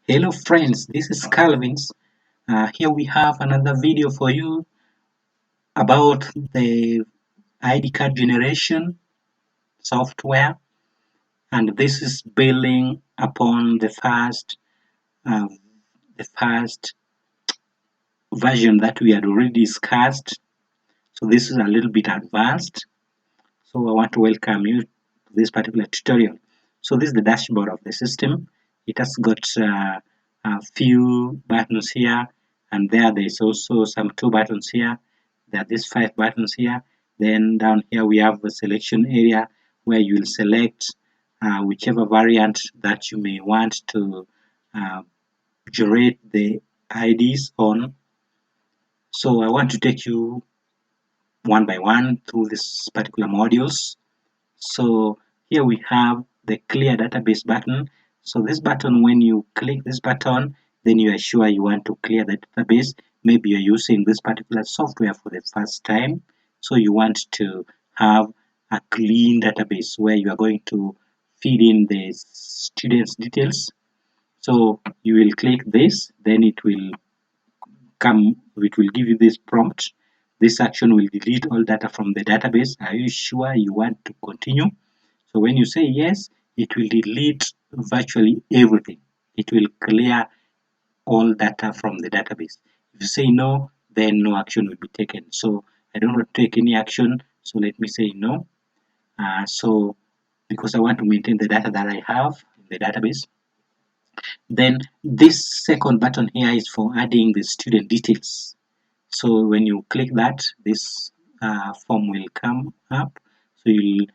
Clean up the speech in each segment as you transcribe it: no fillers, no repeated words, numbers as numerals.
Hello friends, this is Calvin's. Here we have another video for you about the ID card generation software, and this is building upon uh, the first version that we had already discussed. So this is a little bit advanced. So I want to welcome you to this particular tutorial. So this is the dashboard of the system. It has got a few buttons here, and there's also some two buttons here. There are these five buttons here. Then down here we have a selection area where you will select whichever variant that you may want to uh, generate the IDs on. So I want to take you one by one through this particular modules. So here we have the clear database button. So this button, when you click this button, then you are sure you want to clear the database. Maybe you're using this particular software for the first time. So you want to have a clean database where you are going to feed in the students' details. So you will click this, then it will give you this prompt. This action will delete all data from the database. Are you sure you want to continue? So when you say yes, it will delete virtually everything. It will clear all data from the database. If you say no, then no action will be taken. So I don't want to take any action, so let me say no. So because I want to maintain the data that I have in the database. Then this second button here is for adding the student details. So when you click that, this form will come up. So you'll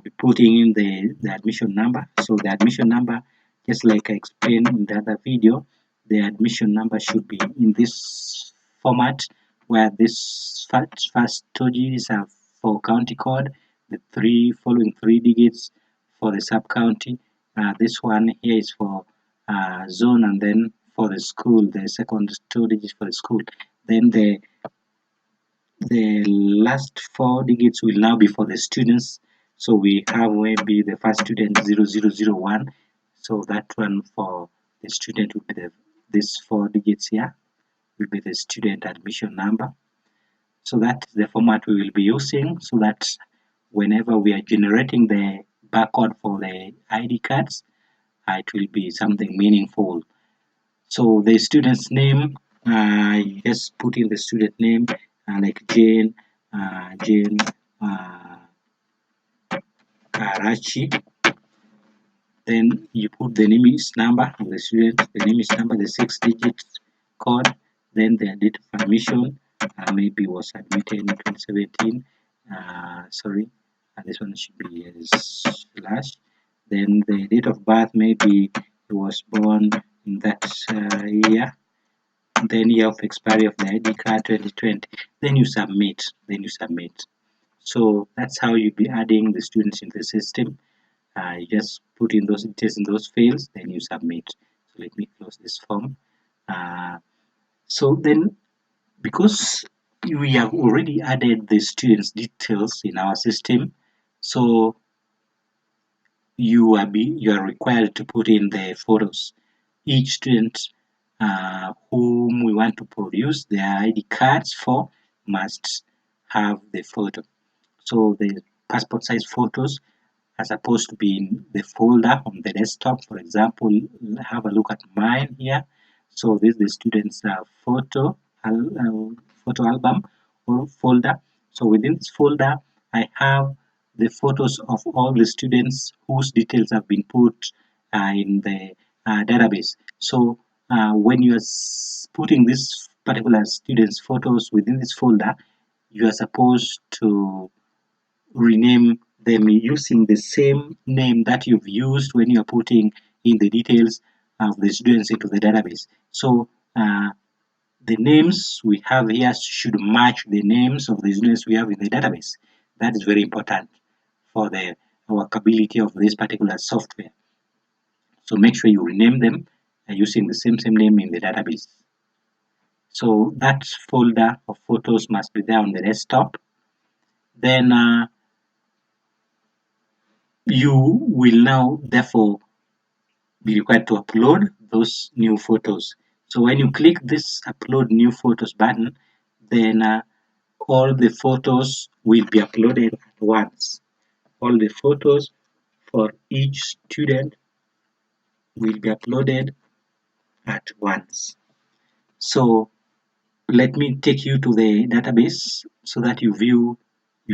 be putting in the admission number. So the admission number, just like I explained in the other video, the admission number should be in this format where this first two digits are for county code, the following three digits for the sub county. This one here is for zone, and then for the school, the second two digits for the school. Then the last four digits will now be for the students. So we have maybe the first student 0001. So that one for the student will be these four digits here will be the student admission number. So that's the format we will be using, so that whenever we are generating the barcode for the ID cards, it will be something meaningful. So the student's name, you just put in the student name, like Jane Karachi. Then you put the name is number of the student, the name is number, the 6-digit code, then the date of admission, maybe was admitted in 2017. Sorry, this one should be a slash. Then the date of birth, maybe he was born in that year. Then year of expiry of the ID card 2020. Then you submit. So that's how you'll be adding the students in the system. You just put in those details in those fields, then you submit. So let me close this form. So then, because we have already added the students' details in our system, so you are required to put in the photos. Each student whom we want to produce their ID cards for must have the photo. So the passport size photos are supposed to be in the folder on the desktop. For example, have a look at mine here. So this is the student's photo album or folder. So within this folder, I have the photos of all the students whose details have been put in the database. So when you are putting this particular student's photos within this folder, you are supposed to rename them using the same name that you've used when you're putting in the details of the students into the database. So the names we have here should match the names of the students we have in the database. That is very important for the workability of this particular software. So make sure you rename them using the same name in the database. So that folder of photos must be there on the desktop. Then you will now therefore be required to upload those new photos. So when you click this upload new photos button, then all the photos will be uploaded at once. All the photos for each student will be uploaded at once. So let me take you to the database so that you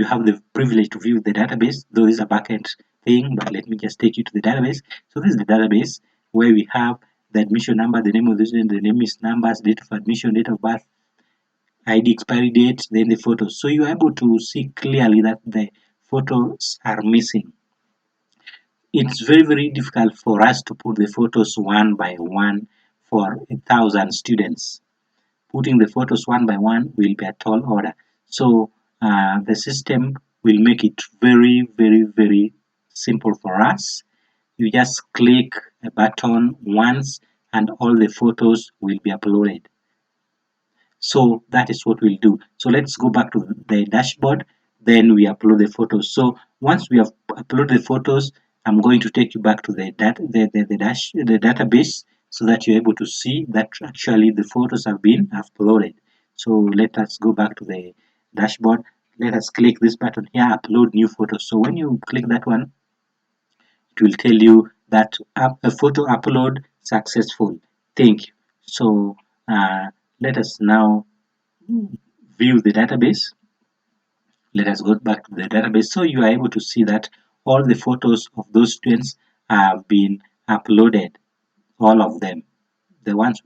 have the privilege to view the database, though it's a backend thing, but let me just take you to the database. So this is the database where we have the admission number, the name of the student, the name is numbers, date of admission, date of birth, ID expiry date, then the photos. So you are able to see clearly that the photos are missing. It's very difficult for us to put the photos one by one for 1,000 students. Putting the photos one by one will be a tall order. So the system will make it very simple for us. You just click a button once and all the photos will be uploaded. So that is what we'll do. So let's go back to the dashboard, then we upload the photos. So once we have uploaded the photos, I'm going to take you back to the database so that you're able to see that actually the photos have been uploaded. So let us go back to the dashboard. Let us click this button here, upload new photos. So when you click that one, it will tell you that a photo upload successful. Thank you. So let us now view the database. Let us go back to the database. So you are able to see that all the photos of those students have been uploaded, all of them. The ones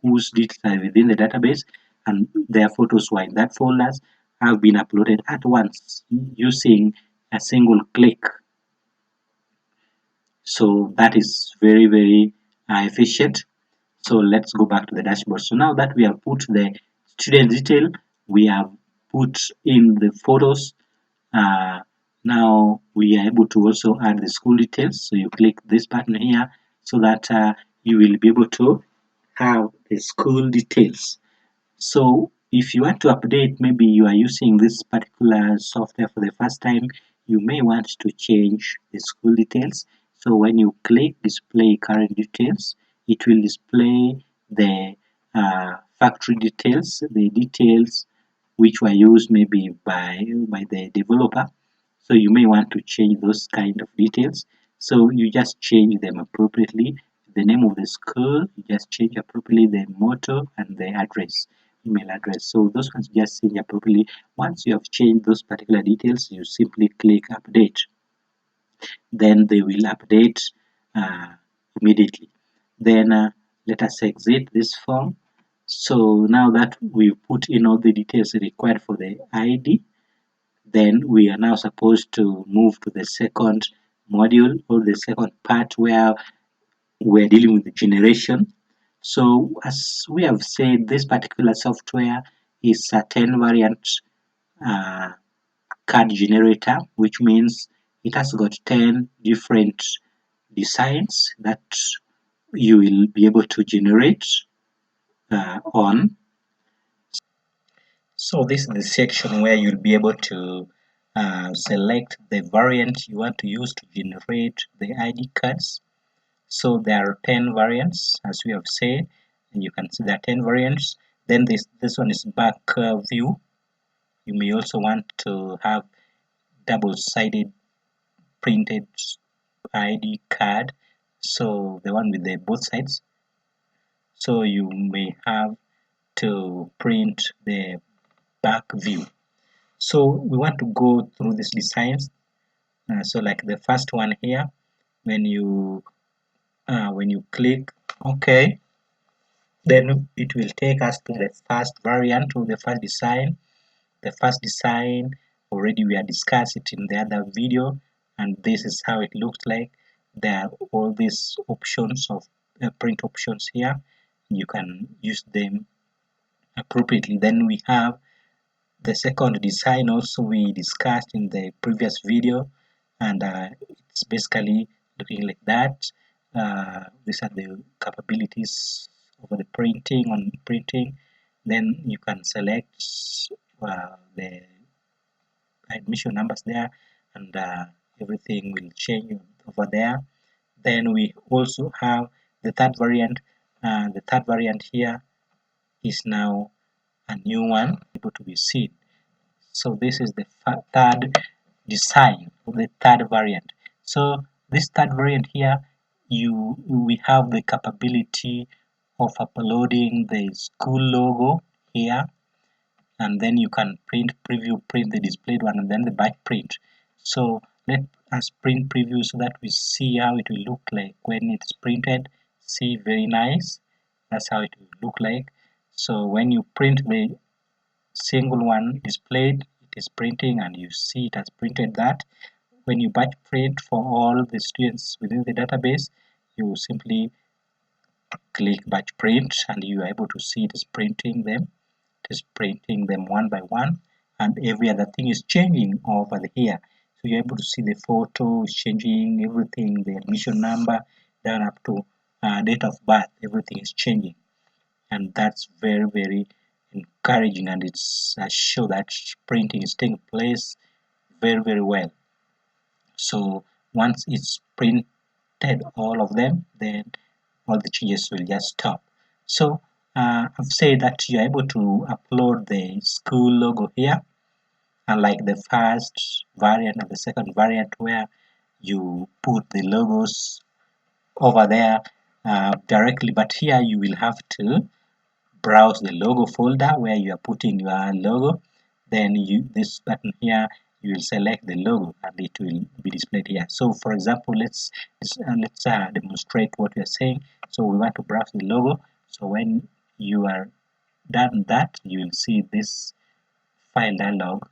whose details are within the database and their photos were in that folders have been uploaded at once using a single click. So that is very efficient. So let's go back to the dashboard. So now that we have put the student detail, we have put in the photos. Now we are able to also add the school details. So you click this button here so that you will be able to have the school details. So if you want to update, maybe you are using this particular software for the first time, you may want to change the school details. So when you click display current details, it will display the factory details, the details which were used maybe by the developer. So you may want to change those kind of details. So you just change them appropriately. The name of the school, you just change appropriately the motto and the address, email address. So those ones just change appropriately. Once you have changed those particular details, you simply click update. Then they will update immediately. Then let us exit this form. So now that we put in all the details required for the ID, then we are now supposed to move to the second module or the second part where we're dealing with the generation. So as we have said, this particular software is a 10 variant uh, card generator, which means it has got 10 different designs that you will be able to generate on. So this is the section where you'll be able to select the variant you want to use to generate the ID cards. So there are 10 variants, as we have said, and you can see there are 10 variants. Then this one is back view. You may also want to have double-sided printed ID card, so the one with the both sides. So you may have to print the back view. So we want to go through these designs. So like the first one here, when you click OK, then it will take us to the first variant of the first design. The first design already we have discussed it in the other video, and this is how it looks like. There are all these options of print options here. You can use them appropriately. Then we have the second design also we discussed in the previous video, and it's basically looking like that. These are the capabilities of the printing. Then you can select the admission numbers there, and everything will change over there. Then we also have the third variant. The third variant here is now a new one able to be seen. So this is the third design of the third variant. So this third variant here, we have the capability of uploading the school logo here, and then you can print the displayed one, and then the batch print. So let us print preview so that we see how it will look like when it's printed. See, very nice. That's how it will look like. So when you print the single one displayed, it is printing, and you see it has printed that. When you batch print for all the students within the database, you simply click batch print, and you are able to see it is printing them. It is printing them one by one, and every other thing is changing over here. So you're able to see the photo is changing, everything, the admission number down up to date of birth, everything is changing, and that's very, very encouraging, and it's show that printing is taking place very, very well. So once it's printed all of them, then all the changes will just stop. So I've said that you're able to upload the school logo here, unlike the first variant and the second variant where you put the logos over there directly, but here you will have to browse the logo folder where you are putting your logo. Then this button here, you will select the logo and it will be displayed here. So for example, let's demonstrate what we are saying. So we want to browse the logo. So when you are done that, you will see this file dialog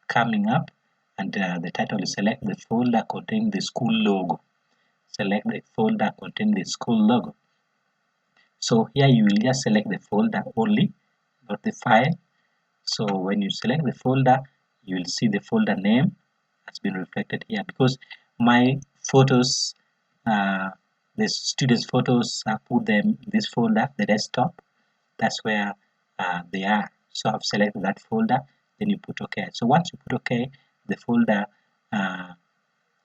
coming up, and the title is select the folder containing the school logo. Select the folder containing the school logo. So here you will just select the folder only, not the file. So when you select the folder, you will see the folder name has been reflected here, because my photos, the students' photos, I put them in this folder, the desktop. That's where they are. So I've selected that folder. Then you put OK. So once you put OK, the folder,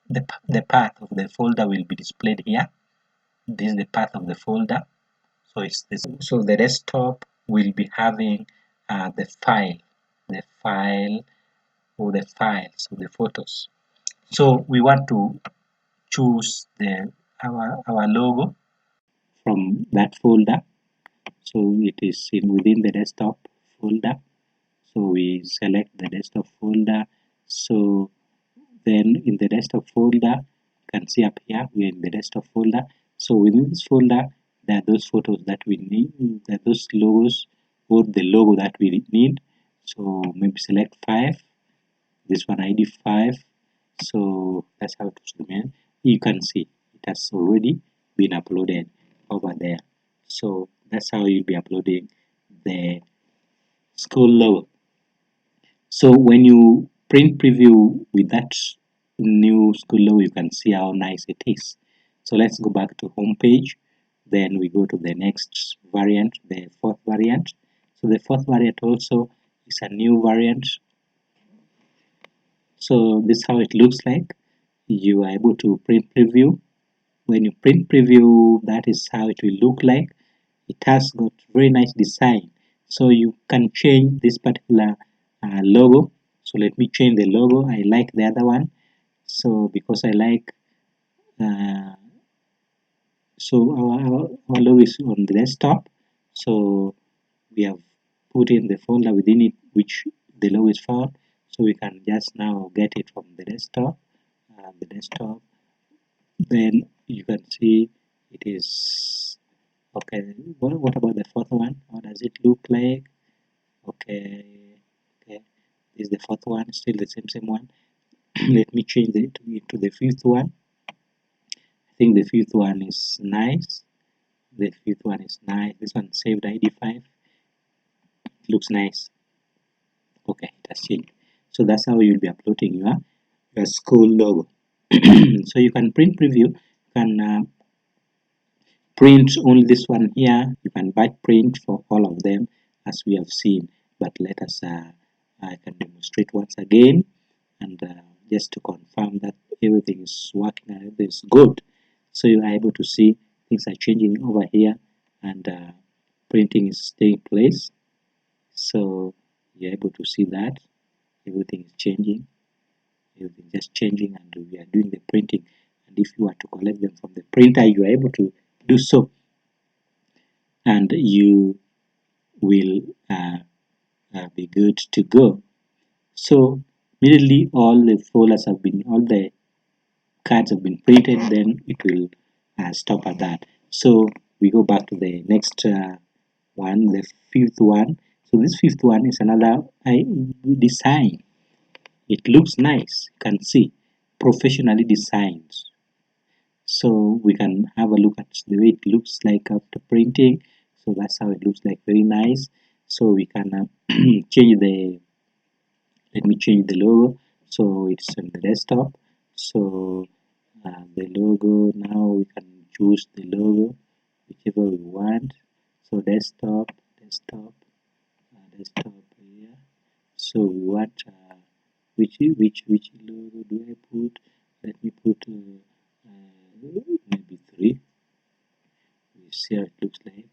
the path of the folder will be displayed here. This is the path of the folder. So it's this. So the desktop will be having the file or the files of the photos. So we want to choose our logo from that folder. So it is within the desktop folder. So we select the desktop folder. So then in the desktop folder, you can see up here we're in the desktop folder. So within this folder, there are those photos that we need, there are those logos or the logo that we need. So maybe select 5, this one ID 5. So that's how to zoom in. You can see it has already been uploaded over there. So that's how you'll be uploading the school logo. So when you print preview with that new school logo, you can see how nice it is. So let's go back to home page. Then we go to the next variant, the fourth variant. So the fourth variant also is a new variant. So this is how it looks like. You are able to print preview. When you print preview, that is how it will look like. It has got very nice design. So you can change this particular logo. So let me change the logo. I like the other one. So because I like, so our logo is on the desktop. So we have put in the folder within it which the logo is found. So we can just now get it from the desktop. Then you can see it is okay. What about the fourth one? How does it look like? Okay, this is the fourth one, still the same one. Let me change it to the fifth one. I think the fifth one is nice. This one saved ID 5. It looks nice. Okay, it has changed. So that's how you'll be uploading your school logo. So you can print preview. You can print only this one here. You can batch print for all of them as we have seen. But let us I can demonstrate once again, and just to confirm that everything is working and everything is good. So you are able to see things are changing over here, and printing is taking place. So you're able to see that everything is changing, everything just changing, and we are doing the printing. And if you are to collect them from the printer, you are able to do so, and you will be good to go. So immediately all the cards have been printed, then it will stop at that. So we go back to the next one, the fifth one. So this fifth one is another design. It looks nice, you can see, professionally designed. So we can have a look at the way it looks like after printing. So that's how it looks like, very nice. So we can change the, let me change the logo. So it's on the desktop. So the logo, now we can choose the logo whichever we want. So desktop, desktop here. So we want which logo do I put? Let me put maybe 3. You see how it looks like.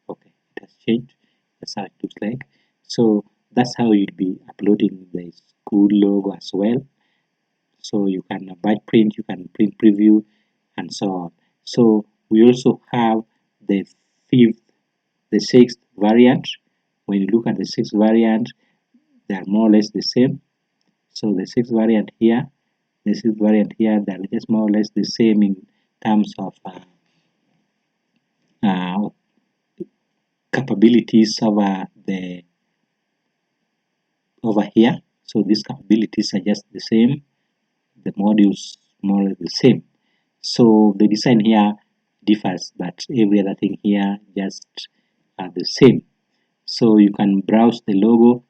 Okay, it has changed. That's how it looks like. So that's how you'll be uploading the school logo as well. So you can batch print, you can print preview, and so on. So we also have the sixth variant. When you look at the sixth variant, they are more or less the same. So the sixth variant here, they're just more or less the same in terms of capabilities over here. So these capabilities are just the same. The modules more or less the same. So the design here differs, but every other thing here just are the same. So you can browse the logo,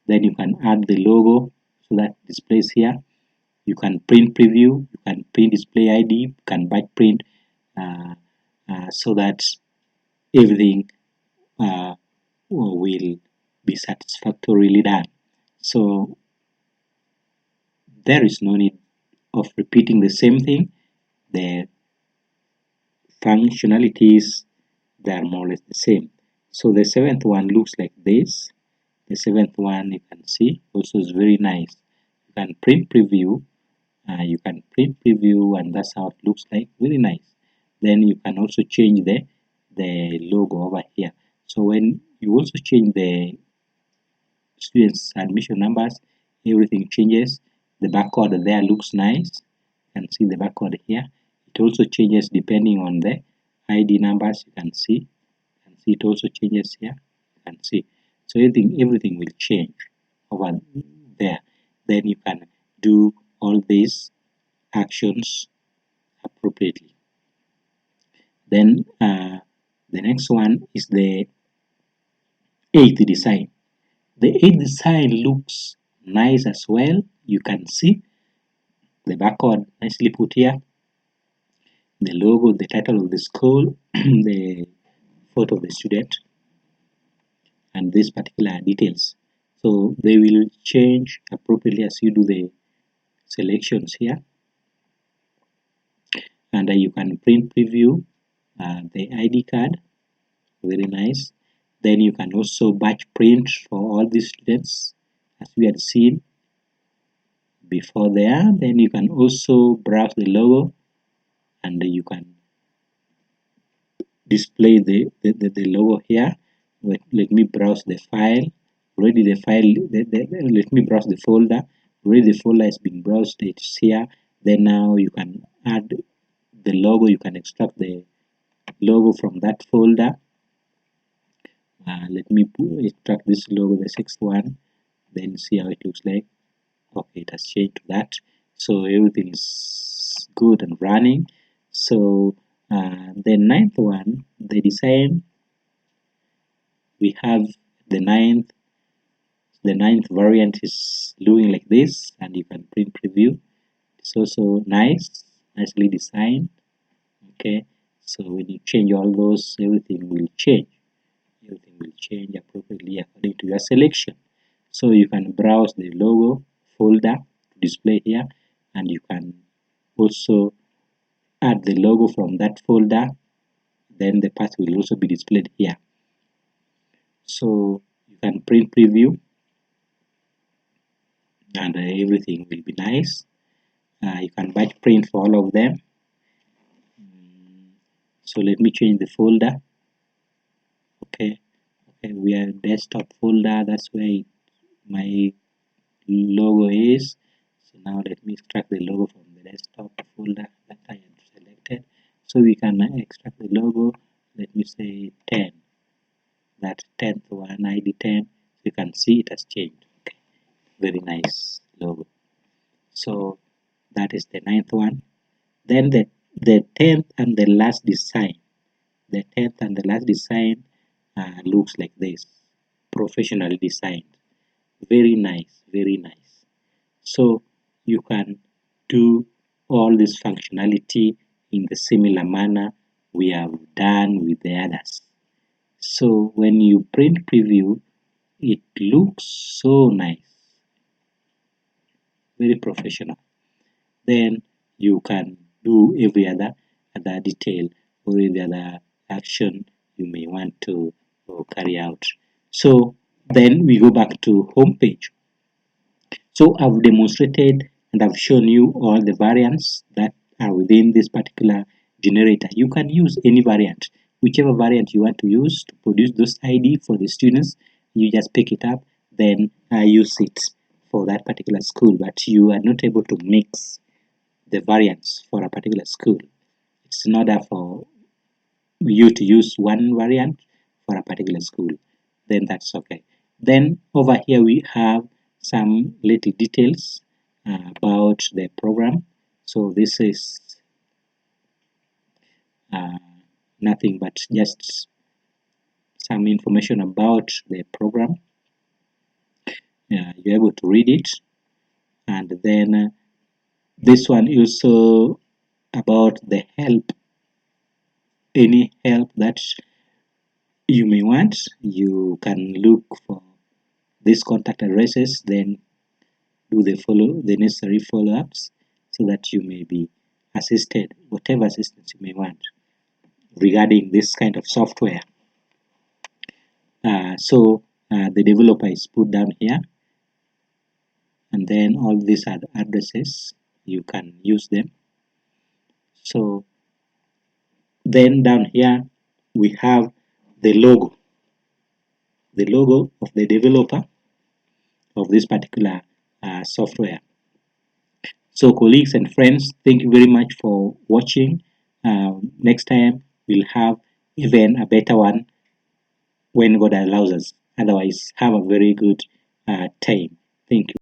then you can add the logo so that displays here. You can print preview, you can print display ID, you can batch print so that everything will be satisfactorily done. So there is no need of repeating the same thing. The functionalities, they are more or less the same. So the seventh one looks like this. The seventh one, you can see, also is very nice. You can print preview, and that's how it looks like, very nice. Then you can also change the logo over here. So when you also change the students admission numbers, everything changes. The barcode there looks nice. You can see the barcode here. It also changes depending on the ID numbers. You can see it also changes here. You can see, so everything will change over there. Then you can do all these actions appropriately. Then the next one is the eighth design. The eighth design looks nice as well. You can see the barcode nicely put here, the logo, the title of the school, the photo of the student, and these particular details. So they will change appropriately as you do the selections here. And you can print preview the ID card, very nice. Then you can also batch print for all these students as we had seen before there. Then you can also browse the logo, and you can display the logo here. Let me browse the file. Already the file, let me browse the folder. Already the folder has been browsed, it's here. Then now you can add the logo, you can extract the logo from that folder. Let me extract this logo, the sixth one, then see how it looks like. Okay, it has changed to that. So everything is good and running. So the ninth one, the design, we have the ninth variant is looking like this, and you can print preview. It's also nicely designed. Okay, so when you change all those, everything will change. Everything will change appropriately according to your selection. So you can browse the logo folder to display here, and you can also add the logo from that folder. Then the path will also be displayed here. So you can print preview, and everything will be nice. You can batch print for all of them. So let me change the folder. Okay, we are desktop folder. That's where my logo is. So now let me extract the logo from the desktop folder that I have selected. So we can extract the logo. Let me say 10. That 10th one, ID 10. You can see it has changed. Okay, very nice logo. So that is the 9th one. Then the 10th and the last design. The 10th and the last design looks like this, professionally designed. Very nice, very nice. So you can do all this functionality in the similar manner we have done with the others. So when you print preview, it looks so nice, very professional. Then you can do every other detail or every other action you may want to carry out. So then we go back to home page. So I've demonstrated and I've shown you all the variants that are within this particular generator. You can use any variant, whichever variant you want to use to produce those ID for the students. You just pick it up, then use it for that particular school, but you are not able to mix the variants for a particular school. It's in order for you to use one variant for a particular school, then that's okay. Then over here we have some little details about the program. So this is nothing but just some information about the program. You're able to read it, and then this one is also about the help. Any help that you may want, you can look for these contact addresses, then do the necessary follow-ups so that you may be assisted, whatever assistance you may want regarding this kind of software. The developer is put down here, and then all these are the addresses, you can use them. So then down here we have the logo of the developer of this particular software. So colleagues and friends, thank you very much for watching. Next time we'll have even a better one when God allows us. Otherwise, have a very good time. Thank you.